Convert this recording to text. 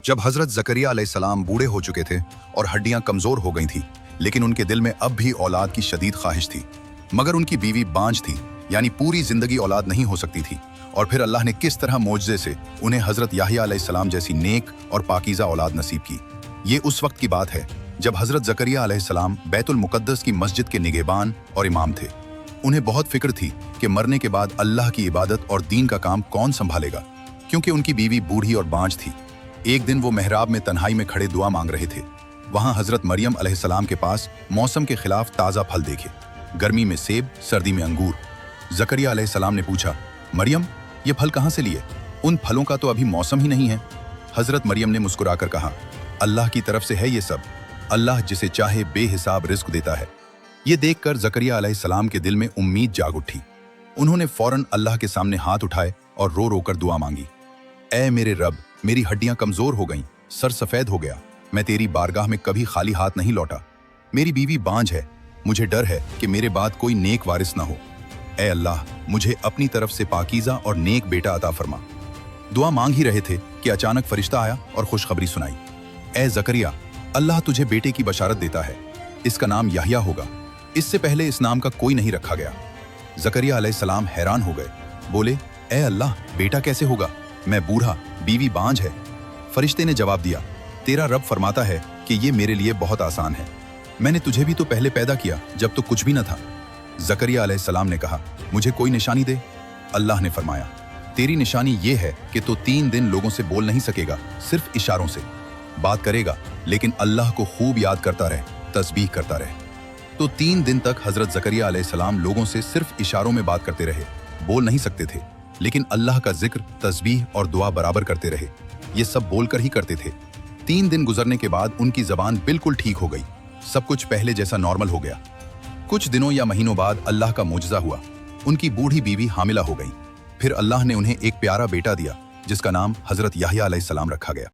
जब हजरत जकरिया अलैहिस्सलाम बूढ़े हो चुके थे और हड्डियां कमजोर हो गई थी, लेकिन उनके दिल में अब भी औलाद की शदीद ख्वाहिश थी। मगर उनकी बीवी बांझ थी, यानी पूरी जिंदगी औलाद नहीं हो सकती थी। और फिर अल्लाह ने किस तरह मोजज़े से उन्हें हजरत याहिया अलैहिस्सलाम जैसी नेक और पाकीज़ा औलाद नसीब की। ये उस वक्त की बात है जब हजरत जकरिया अलैहिस्सलाम बैतुल मुक़द्दस की मस्जिद के निगहबान और इमाम थे। उन्हें बहुत फिक्र थी कि मरने के बाद अल्लाह की इबादत और दीन का काम कौन संभालेगा, क्योंकि उनकी बीवी बूढ़ी और बांझ थी। एक दिन वो मेहराब में तन्हाई में खड़े दुआ मांग रहे थे। वहां हजरत मरियम अलैहिस्सलाम के पास मौसम के खिलाफ ताज़ा फल देखे, गर्मी में सेब, सर्दी में अंगूर। जकरिया अलैहिस्सलाम ने पूछा, मरियम, ये फल कहाँ से लिए? उन फलों का तो अभी मौसम ही नहीं है। हजरत मरियम ने मुस्कुराकर कहा, अल्लाह की तरफ से है ये सब। अल्लाह जिसे चाहे बेहिसाब रिस्क देता है। ये देखकर जकरिया अलैहिस्सलाम के दिल में उम्मीद जाग उठी। उन्होंने फौरन अल्लाह के सामने हाथ उठाए और रो रो कर दुआ मांगी, ऐ मेरे रब, मेरी हड्डियां कमजोर हो गईं, सर सफेद हो गया, मैं तेरी बारगाह में कभी खाली हाथ नहीं लौटा। मेरी बीवी बांझ है, मुझे डर है कि मेरे बाद कोई नेक वारिस ना हो। ऐ अल्लाह, मुझे अपनी तरफ से पाकीज़ा और नेक बेटा अता फरमा। दुआ मांग ही रहे थे कि अचानक फरिश्ता आया और खुशखबरी सुनाई, ऐ जकरिया, अल्लाह तुझे बेटे की बशारत देता है, इसका नाम याहिया होगा। इससे पहले इस नाम का कोई नहीं रखा गया। जकरिया अलैहिस्सलाम हैरान हो गए, बोले, ऐ अल्लाह, बेटा कैसे होगा? मैं बूढ़ा, बीवी बांझ है। फरिश्ते ने जवाब दिया, तेरा रब फरमाता है कि ये मेरे लिए बहुत आसान है। मैंने तुझे भी तो पहले पैदा किया जब तो कुछ भी न था। जकरिया अलैहिस्सलाम ने कहा, मुझे कोई निशानी दे। अल्लाह ने फरमाया, तेरी निशानी ये है कि तो 3 दिन लोगों से बोल नहीं सकेगा, सिर्फ इशारों से बात करेगा, लेकिन अल्लाह को खूब याद करता रहे, तस्बीह करता रहे। तो 3 दिन तक हजरत जकरिया अलैहिस्सलाम लोगों से सिर्फ इशारों में बात करते रहे, बोल नहीं सकते थे, लेकिन अल्लाह का जिक्र, तस्बीह और दुआ बराबर करते रहे। ये सब बोलकर ही करते थे। 3 दिन गुजरने के बाद उनकी जबान बिल्कुल ठीक हो गई, सब कुछ पहले जैसा नॉर्मल हो गया। कुछ दिनों या महीनों बाद अल्लाह का मुजज़ा हुआ, उनकी बूढ़ी बीवी हामिला हो गई। फिर अल्लाह ने उन्हें एक प्यारा बेटा दिया, जिसका नाम हजरत याहिया अलैहिस्सलाम रखा गया।